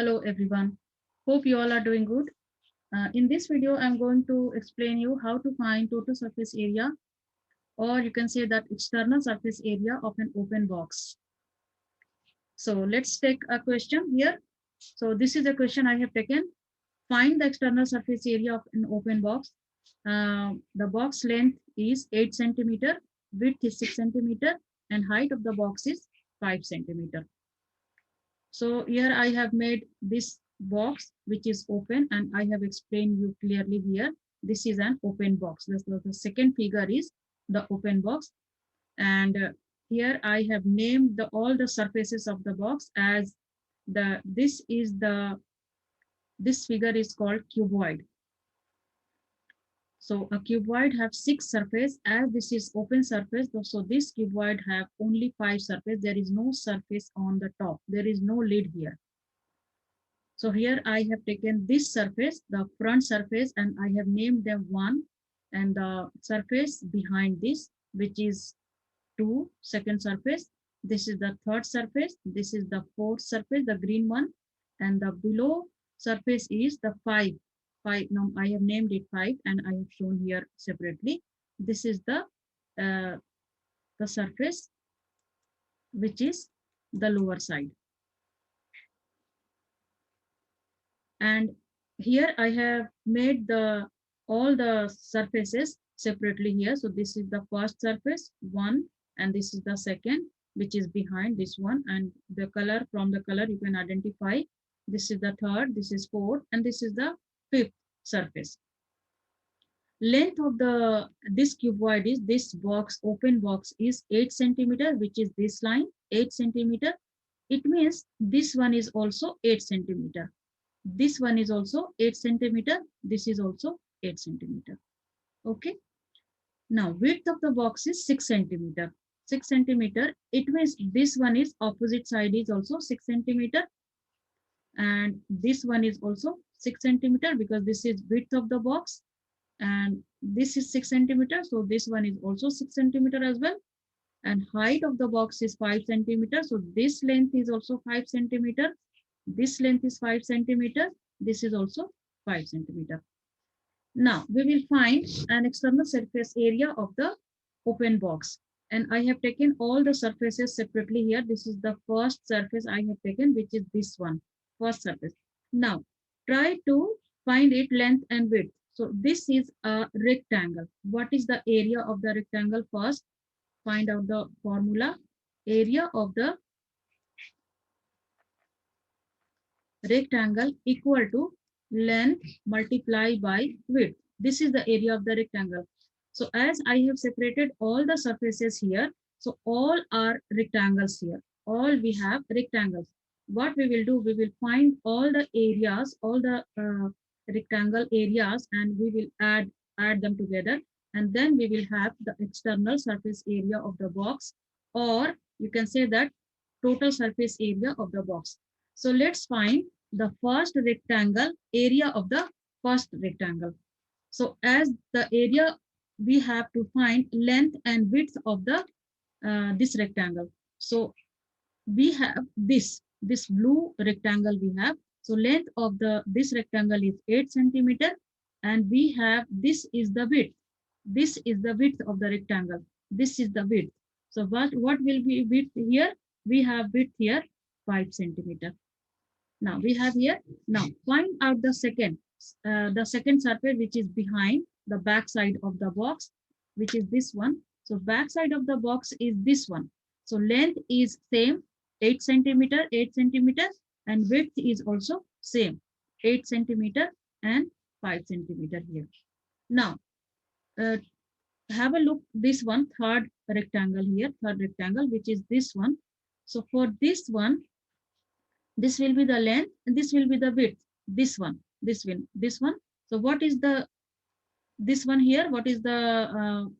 Hello everyone. Hope you all are doing good. In this video, I'm going to explain you how to find total surface area, or you can say that external surface area of an open box. So let's take a question here. So this is a question I have taken. Find the external surface area of an open box. The box length is 8 centimeter, width is 6 centimeter, and height of the box is 5 centimeter. So here I have made this box which is open, and I have explained you clearly here. This is an open box. The second figure is the open box. And here I have named all the surfaces of the box as this figure is called cuboid. So a cuboid have 6 surface. As this is open surface, so this cuboid have only 5 surface. There is no surface on the top. There is no lid here. So here I have taken this surface, the front surface, and I have named them 1, and the surface behind this, which is 2, second surface. This is the third surface. This is the fourth surface, the green one, and the below surface is the 5. 5. Now I have named it 5, and I have shown here separately. This is uh, the surface which is the lower side. And here I have made all the surfaces separately here. So this is the first surface 1, and this is the second, which is behind this one, and the color, from the color you can identify, this is the third, this is fourth, and this is the fifth surface. Length of this cuboid is, this box, open box, is 8 centimeter, which is this line, 8 centimeter. It means this one is also 8 centimeter. This one is also 8 centimeter. This is also 8 centimeter. Okay. Now width of the box is 6 centimeter. 6 centimeter. It means this one is opposite side is also 6 centimeter. And this one is also 6 centimeter, because this is width of the box. And this is 6 centimeter. So this one is also 6 centimeter as well. And height of the box is 5 centimeter. So this length is also 5 centimeter. This length is 5 centimeter. This is also 5 centimeter. Now we will find an external surface area of the open box. And I have taken all the surfaces separately here. This is the first surface I have taken, which is this one, first surface. Now try to find its length and width. So this is a rectangle. What is the area of the rectangle? First, find out the formula. Area of the rectangle equal to length multiplied by width. This is the area of the rectangle. So as I have separated all the surfaces here, so all are rectangles here. All we have rectangles. What we will do, we will find all the areas, all the rectangle areas, and we will add them together. And then we will have the external surface area of the box, or you can say that total surface area of the box. So let's find the first rectangle, area of the first rectangle. So as the area, we have to find length and width of the this rectangle. So we have this blue rectangle we have. So length of this rectangle is 8 centimeter, and we have, this is the width. This is the width of the rectangle. This is the width. So what will be width here? We have width here 5 centimeter. Now we have here. Now find out the second surface, which is behind the back side of the box, which is this one. So back side of the box is this one. So length is same, 8 centimeter, 8 centimeters, and width is also same, 8 centimeter and 5 centimeter here. Now have a look, this one, third rectangle here, third rectangle, which is this one. So for this one, this will be the length, and this will be the width. This one, this one. So what is this one here? What is the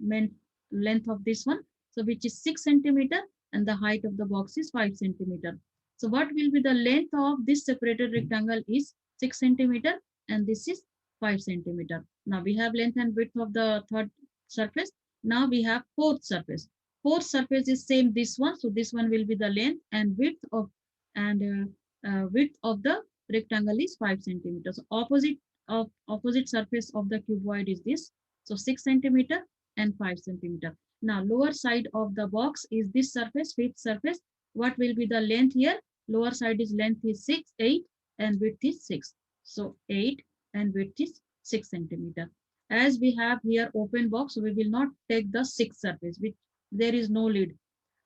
main length of this one? So which is 6 centimeter, and the height of the box is 5 centimeter. So what will be the length of this separated rectangle is 6 centimeter, and this is 5 centimeter. Now we have length and width of the third surface. Now we have fourth surface. Fourth surface is same this one. So this one will be the length and width of, and width of the rectangle is 5 centimeters. Opposite surface of the cuboid is this. So 6 centimeter and 5 centimeter. Now lower side of the box is this surface, fifth surface. What will be the length here? Lower side is length is 8 and width is 6. So 8 and width is 6 centimeter. As we have here open box, we will not take the 6 surface, which there is no lid.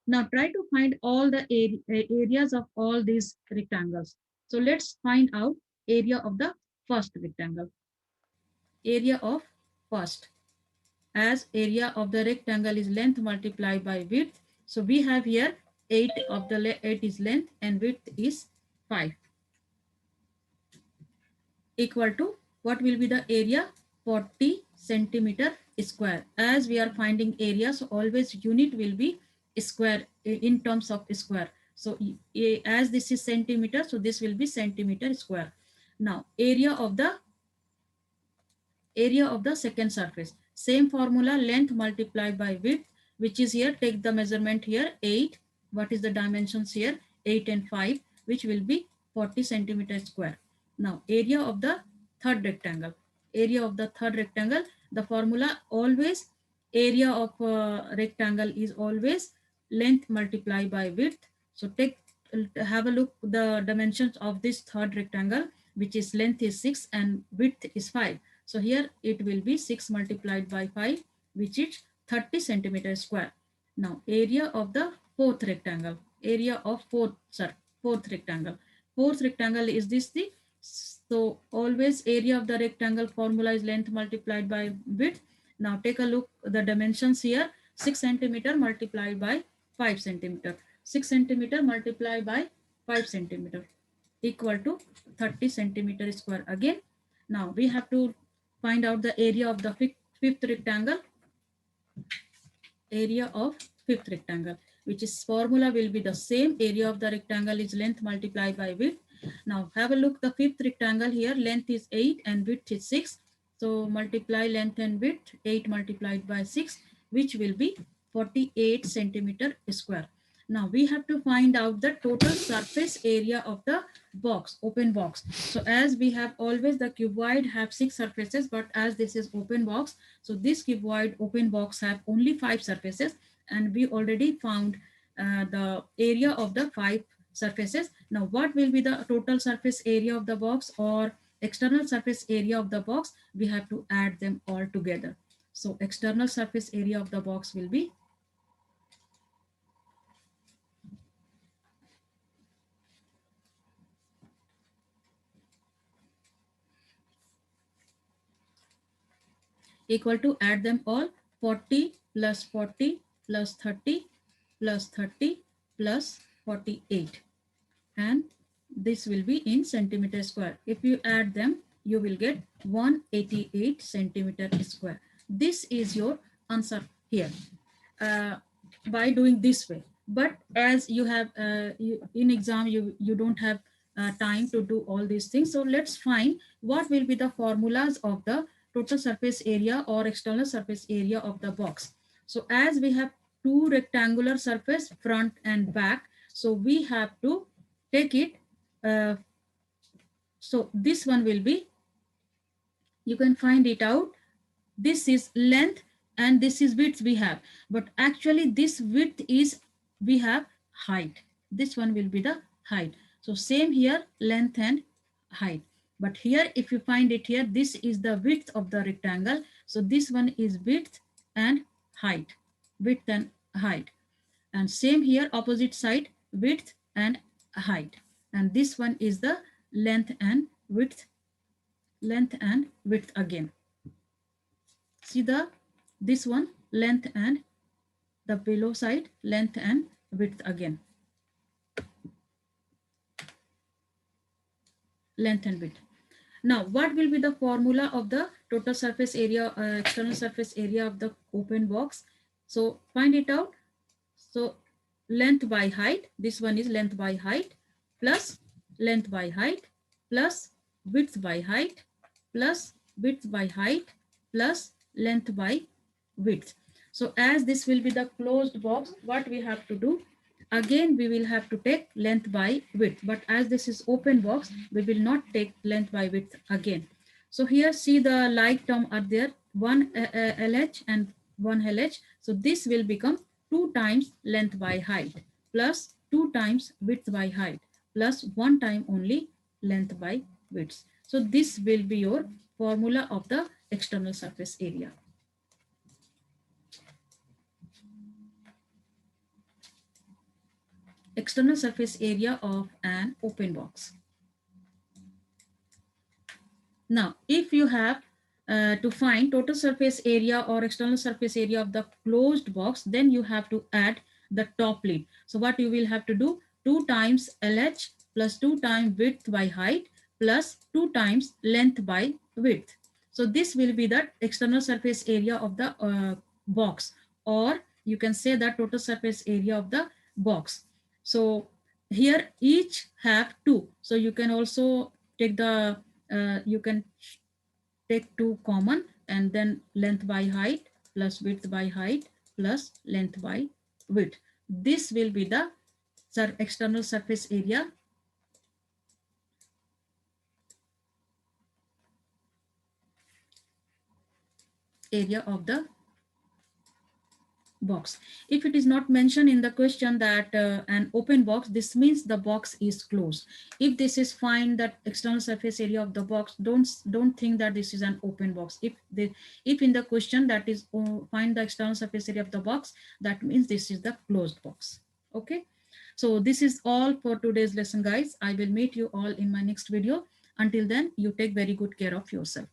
Now try to find all the areas of all these rectangles. So let's find out area of the first rectangle. Area of first. As area of the rectangle is length multiplied by width. So we have here 8 of the 8 is length and width is 5 equal to what will be the area? 40 centimeter square. As we are finding area, so always unit will be square in terms of square. So as this is centimeter, so this will be centimeter square. Now area of the second surface. Same formula, length multiplied by width, which is here, take the measurement here, 8. What is the dimensions here? 8 and 5, which will be 40 centimeter square. Now, area of the third rectangle. Area of the third rectangle, the formula always, area of rectangle is always length multiplied by width. So have a look the dimensions of this third rectangle, which is length is 6 and width is 5. So here it will be 6 multiplied by 5, which is 30 centimeter square. Now area of the fourth rectangle, area of fourth rectangle. Fourth rectangle is this the, so always area of the rectangle formula is length multiplied by width. Now take a look the dimensions here, 6 centimeter multiplied by 5 centimeter. 6 centimeter multiplied by 5 centimeter equal to 30 centimeter square again. Now we have to find out the area of the fifth rectangle. Area of fifth rectangle, which is formula will be the same. Area of the rectangle is length multiplied by width. Now have a look the fifth rectangle here, length is 8 and width is 6. So multiply length and width, 8 multiplied by 6, which will be 48 centimeter square. Now we have to find out the total surface area of the box, open box. So as we have always the cuboid have 6 surfaces, but as this is open box, so this cuboid open box have only 5 surfaces, and we already found the area of the 5 surfaces. Now what will be the total surface area of the box or external surface area of the box? We have to add them all together. So external surface area of the box will be equal to, add them all, 40 plus 40 plus 30 plus 30 plus 48, and this will be in centimeter square. If you add them, you will get 188 centimeter square. This is your answer here by doing this way. But as you have in exam, you don't have time to do all these things. So let's find what will be the formulas of the total surface area or external surface area of the box. So as we have two rectangular surface, front and back, so we have to take it. So this one will be, you can find it out. This is length and this is width we have, but actually this width is, we have height. This one will be the height. So same here, length and height. But here, if you find it here, this is the width of the rectangle. So this one is width and height, width and height. And same here, opposite side, width and height. And this one is the length and width again. See the, this one length and the below side length and width again. Length and width. Now what will be the formula of the total surface area, external surface area of the open box? So find it out. So length by height, this one is length by height plus length by height plus width by height plus width by height plus length by width. So as this will be the closed box, what we have to do? Again, we will have to take length by width, but as this is open box, we will not take length by width again. So here, see the like term are there, one LH and one LH. So this will become 2 times length by height plus 2 times width by height plus 1 time only length by width. So this will be your formula of the external surface area. External surface area of an open box. Now, if you have to find total surface area or external surface area of the closed box, then you have to add the top lid. So what you will have to do, 2 times LH plus 2 times width by height plus 2 times length by width. So this will be the external surface area of the box, or you can say the total surface area of the box. So here each have 2. So you can also take the you can take 2 common, and then length by height plus width by height plus length by width. This will be the external surface area of the box. If it is not mentioned in the question that an open box, this means the box is closed. If this is find that external surface area of the box, don't think that this is an open box. If in the question that is find the external surface area of the box, that means this is the closed box. Okay, so this is all for today's lesson, guys. I will meet you all in my next video. Until then, you take very good care of yourself.